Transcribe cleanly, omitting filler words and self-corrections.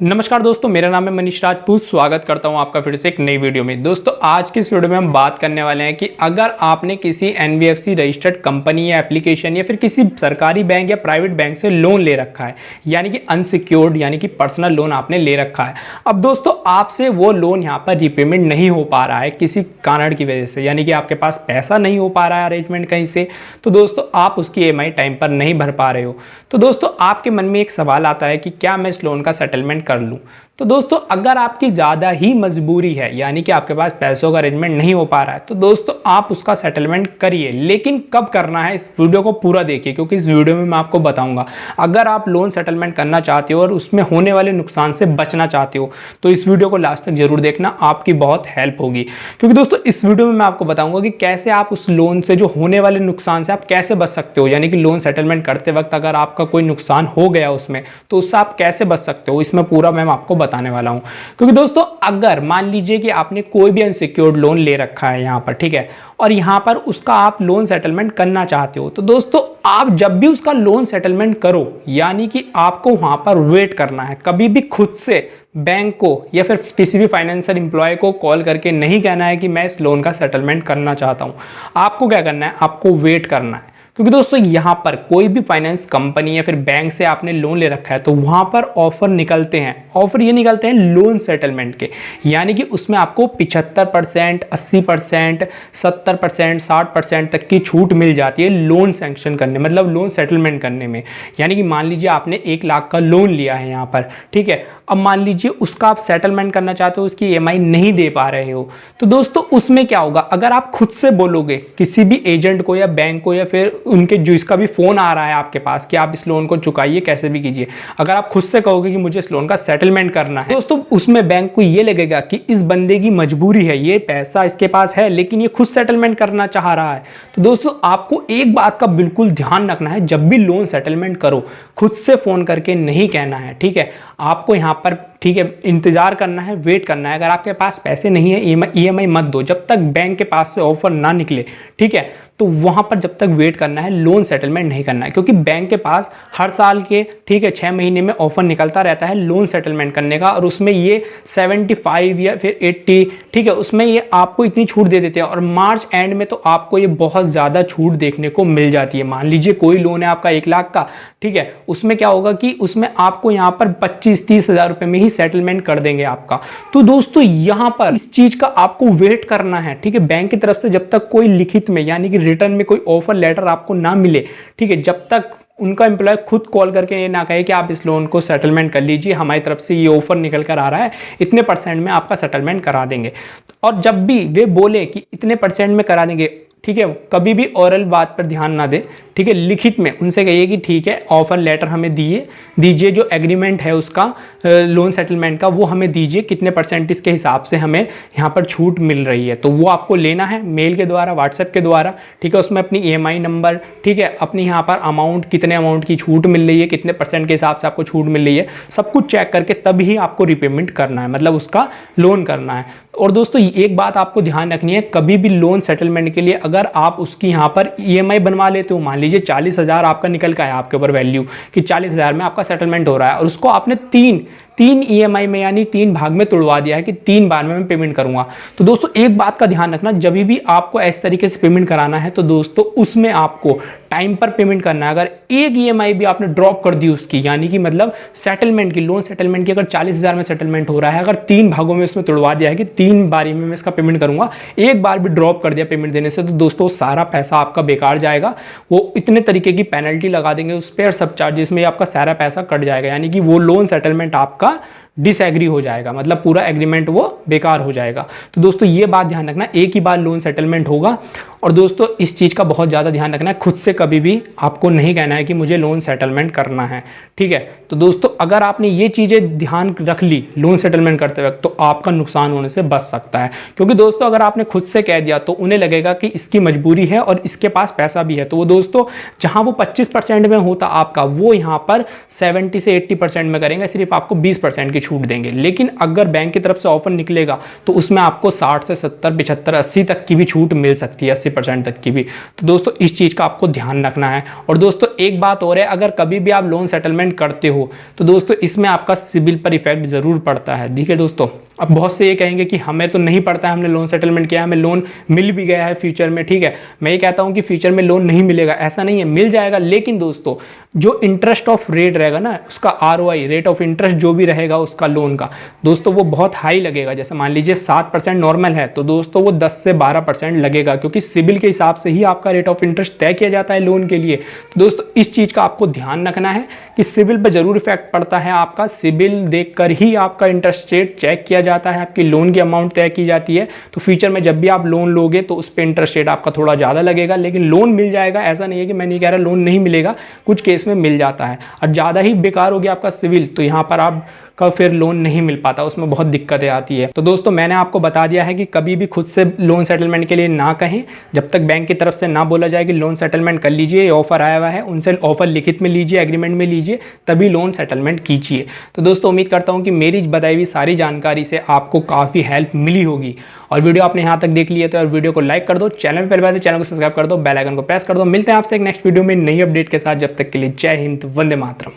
नमस्कार दोस्तों, मेरा नाम है मनीष राजपूत। स्वागत करता हूं आपका फिर से एक नई वीडियो में। दोस्तों आज की इस वीडियो में हम बात करने वाले हैं कि अगर आपने किसी एनबीएफसी रजिस्टर्ड कंपनी या एप्लीकेशन या फिर किसी सरकारी बैंक या प्राइवेट बैंक से लोन ले रखा है, यानी कि अनसिक्योर्ड यानी कि पर्सनल लोन आपने ले रखा है। अब दोस्तों आपसे वो लोन यहाँ पर रिपेमेंट नहीं हो पा रहा है किसी कारण की वजह से, यानी कि आपके पास पैसा नहीं हो पा रहा है अरेंजमेंट कहीं से, तो दोस्तों आप उसकी ईएमआई टाइम पर नहीं भर पा रहे हो। तो दोस्तों आपके मन में एक सवाल आता है कि क्या मैं इस लोन का सेटलमेंट कर लूं। तो दोस्तों अगर आपकी ज़्यादा ही मजबूरी है, यानी कि आपके पास पैसों का अरेंजमेंट नहीं हो पा रहा है, तो दोस्तों आप उसका सेटलमेंट करिए। लेकिन कब करना है, इस वीडियो को पूरा देखिए, क्योंकि इस वीडियो में मैं आपको बताऊंगा। अगर आप लोन सेटलमेंट करना चाहते हो और उसमें होने वाले नुकसान से बचना चाहते हो तो इस वीडियो को लास्ट तक जरूर देखना, आपकी बहुत हेल्प होगी। क्योंकि दोस्तों इस वीडियो में मैं आपको बताऊंगा कि कैसे आप उस लोन से जो होने वाले नुकसान से आप कैसे बच सकते हो, यानी कि लोन सेटलमेंट करते वक्त अगर आपका कोई नुकसान हो गया उसमें, तो उससे आप कैसे बच सकते हो, इसमें पूरा मैं आपको बताने वाला हूं। क्योंकि दोस्तों अगर मान लीजिए कि आपने कोई भी अनसिक्योर्ड लोन ले रखा है यहां पर, ठीक है, और यहां पर उसका आप लोन सेटलमेंट करना चाहते हो, तो दोस्तों आप जब भी उसका लोन सेटलमेंट करो, यानी कि आपको वहां पर वेट करना है। कभी भी खुद से बैंक को या फिर किसी भी फाइनेंशियल एम्प्लॉय को कॉल करके नहीं कहना है कि मैं इस लोन का सेटलमेंट करना चाहता हूं। आपको क्या करना है, आपको वेट करना है। क्योंकि दोस्तों यहां पर कोई भी फाइनेंस कंपनी या फिर बैंक से आपने लोन ले रखा है तो वहां पर ऑफर निकलते हैं। ऑफर ये निकलते हैं लोन सेटलमेंट के, यानी कि उसमें आपको 75%, 80%, 70%, 60% तक की छूट मिल जाती है लोन सैंक्शन करने, मतलब लोन सेटलमेंट करने में। यानी कि मान लीजिए आपने 1 लाख का लोन लिया है यहाँ पर, ठीक है, अब मान लीजिए उसका आप सेटलमेंट करना चाहते हो, उसकी ईएमआई नहीं दे पा रहे हो, तो दोस्तों उसमें क्या होगा, अगर आप खुद से बोलोगे किसी भी एजेंट को या बैंक को या फिर उनके जो इसका भी फोन आ रहा है आपके पास कि आप इस लोन को चुकाइए कैसे भी कीजिए, अगर आप खुद से कहोगे कि मुझे इस लोन का सेटलमेंट करना है, दोस्तों उसमें बैंक को ये लगेगा कि इस बंदे की मजबूरी है, ये पैसा इसके पास है लेकिन ये खुद सेटलमेंट करना चाह रहा है। तो दोस्तों आपको एक बात का बिल्कुल ध्यान रखना है, जब भी लोन सेटलमेंट करो खुद से फोन करके नहीं कहना है, ठीक है। आपको यहाँ पर, ठीक है, इंतजार करना है, वेट करना है। अगर आपके पास पैसे नहीं है, ईएमआई मत दो जब तक बैंक के पास से ऑफर ना निकले, ठीक है। तो वहां पर जब तक वेट करना है, लोन सेटलमेंट नहीं करना है, क्योंकि बैंक के पास हर साल के, ठीक है, 6 महीने में ऑफर निकलता रहता है लोन सेटलमेंट करने का, और उसमें ये 75 या फिर 80, ठीक है, उसमें ये आपको इतनी छूट दे देते हैं। और मार्च एंड में तो आपको ये बहुत ज़्यादा छूट देखने को मिल जाती है। मान लीजिए कोई लोन है आपका 1 लाख का, ठीक है, उसमें क्या होगा कि उसमें आपको यहाँ पर 25-30 हज़ार रुपये में ही सेटलमेंट कर देंगे आपका। तो दोस्तों यहाँ पर इस चीज़ का आपको वेट करना है, ठीक है, बैंक की तरफ से जब तक कोई लिखित में यानी कि रिटर्न में कोई ऑफर लेटर आपको ना मिले, ठीक है, जब तक उनका एम्प्लॉय खुद कॉल करके ये ना कहे कि आप इस लोन को सेटलमेंट कर लीजिए, हमारी तरफ से ये ऑफर निकल कर आ रहा है, इतने % में आपका सेटलमेंट करा देंगे। और जब भी वे बोले कि इतने % में करा देंगे, ठीक है, कभी भी ओरल बात पर ध्यान ना दे, ठीक है, लिखित में उनसे कहिए कि ठीक है ऑफर लेटर हमें दीजिए, जो एग्रीमेंट है उसका लोन सेटलमेंट का वो हमें दीजिए, कितने % के हिसाब से हमें यहाँ पर छूट मिल रही है। तो वो आपको लेना है मेल के द्वारा, व्हाट्सएप के द्वारा, ठीक है, उसमें अपनी ईएमआई नंबर, ठीक है, अपनी यहाँ पर अमाउंट, कितने अमाउंट की छूट मिल रही है, कितने % के हिसाब से आपको छूट मिल रही है, सब कुछ चेक करके तभी आपको रिपेमेंट करना है, मतलब उसका लोन करना है। और दोस्तों एक बात आपको ध्यान रखनी है, कभी भी लोन सेटलमेंट के लिए अगर आप उसकी यहाँ पर ईएमआई बनवा लेते हो, मान लीजिए 40,000 आपका निकल का है आपके ऊपर वैल्यू कि 40,000 में आपका सेटलमेंट हो रहा है, और उसको आपने तीन ईएमआई में यानी 3 भाग में तोड़वा दिया है कि 3 बार में मैं पेमेंट करूंगा। तो दोस्तों एक बात का ध्यान रखना, जब भी आपको इस तरीके से पेमेंट कराना है तो दोस्तों उसमें आपको टाइम पर पेमेंट करना है। अगर एक ईएमआई भी आपने ड्रॉप कर दी उसकी, यानी कि मतलब सेटलमेंट की, लोन सेटलमेंट की अगर 40,000 में सेटलमेंट हो रहा है, अगर 3 भागों में उसमें तोड़वा दिया है कि 3 बारी में मैं इसका पेमेंट करूंगा, एक बार भी ड्रॉप कर दिया पेमेंट देने से, तो दोस्तों सारा पैसा आपका बेकार जाएगा। वो इतने तरीके की पेनल्टी लगा देंगे उस पर, सब चार्जेस में आपका सारा पैसा कट जाएगा, यानी कि वो लोन सेटलमेंट आपका डिसएग्री हो जाएगा, मतलब पूरा एग्रीमेंट वो बेकार हो जाएगा। तो दोस्तों ये बात ध्यान रखना, एक ही बार लोन सेटलमेंट होगा। और दोस्तों इस चीज़ का बहुत ज़्यादा ध्यान रखना है, खुद से कभी भी आपको नहीं कहना है कि मुझे लोन सेटलमेंट करना है, ठीक है। तो दोस्तों अगर आपने ये चीज़ें ध्यान रख ली लोन सेटलमेंट करते वक्त, तो आपका नुकसान होने से बच सकता है। क्योंकि दोस्तों अगर आपने खुद से कह दिया तो उन्हें लगेगा कि इसकी मजबूरी है और इसके पास पैसा भी है, तो वो दोस्तों जहाँ वो 25% में होता आपका, वो यहाँ पर 70 से 80% में करेंगे, सिर्फ आपको 20% की छूट देंगे। लेकिन अगर बैंक की तरफ से ऑफर निकलेगा तो उसमें आपको 60 से 70, 75, 80 तक की भी छूट मिल सकती है, 80% तक की भी। तो दोस्तों इस चीज़ का आपको ध्यान रखना है। और दोस्तों एक बात और है, अगर कभी भी आप लोन सेटलमेंट करते हो तो दोस्तों इसमें आपका सिबिल पर इफेक्ट जरूर पड़ता है। देखिए दोस्तों, अब बहुत से ये कहेंगे कि हमें तो नहीं पड़ता है, हमने लोन सेटलमेंट किया, हमें लोन मिल भी गया है फ्यूचर में। ठीक है, मैं ये कहता हूं कि फ्यूचर में लोन नहीं मिलेगा, ऐसा नहीं है, मिल जाएगा। लेकिन दोस्तों जो इंटरेस्ट ऑफ रेट रहेगा ना, उसका आरओआई, रेट ऑफ इंटरेस्ट जो भी रहेगा उसका लोन का, दोस्तों वो बहुत हाई लगेगा। जैसे मान लीजिए 7% नॉर्मल है तो दोस्तों वो 10 से 12% लगेगा, क्योंकि सिबिल के हिसाब से ही आपका रेट ऑफ इंटरेस्ट तय किया जाता है लोन के लिए। तो दोस्तों इस चीज़ का आपको ध्यान रखना है कि सिबिल पर जरूर इफेक्ट पड़ता है। आपका सिबिल देखकर ही आपका इंटरेस्ट रेट चेक किया जाता है, आपकी लोन की अमाउंट तय की जाती है। तो फ्यूचर में जब भी आप लोन लोगे तो उस पर इंटरेस्ट रेट आपका थोड़ा ज़्यादा लगेगा, लेकिन लोन मिल जाएगा। ऐसा नहीं है कि मैं नहीं कह रहा लोन नहीं मिलेगा, कुछ केस में मिल जाता है। और ज़्यादा ही बेकार हो गया आपका सिविल तो यहाँ पर आप का फिर लोन नहीं मिल पाता, उसमें बहुत दिक्कतें आती है। तो दोस्तों मैंने आपको बता दिया है कि कभी भी खुद से लोन सेटलमेंट के लिए ना कहें, जब तक बैंक की तरफ से ना बोला जाए कि लोन सेटलमेंट कर लीजिए, ये ऑफर आया हुआ है, उनसे ऑफर लिखित में लीजिए, एग्रीमेंट में लीजिए, तभी लोन सेटलमेंट कीजिए। तो दोस्तों उम्मीद करता हूँ कि मेरी बताई हुई सारी जानकारी से आपको काफ़ी हेल्प मिली होगी। और वीडियो आपने यहाँ तक देख लिया तो और वीडियो को लाइक कर दो, चैनल पर पहली बार चैनल को सब्सक्राइब कर दो, बेल आइकन को प्रेस कर दो। मिलते हैं आपसे एक नेक्स्ट वीडियो में नई अपडेट के साथ, जब तक के लिए जय हिंद, वंदे मातरम।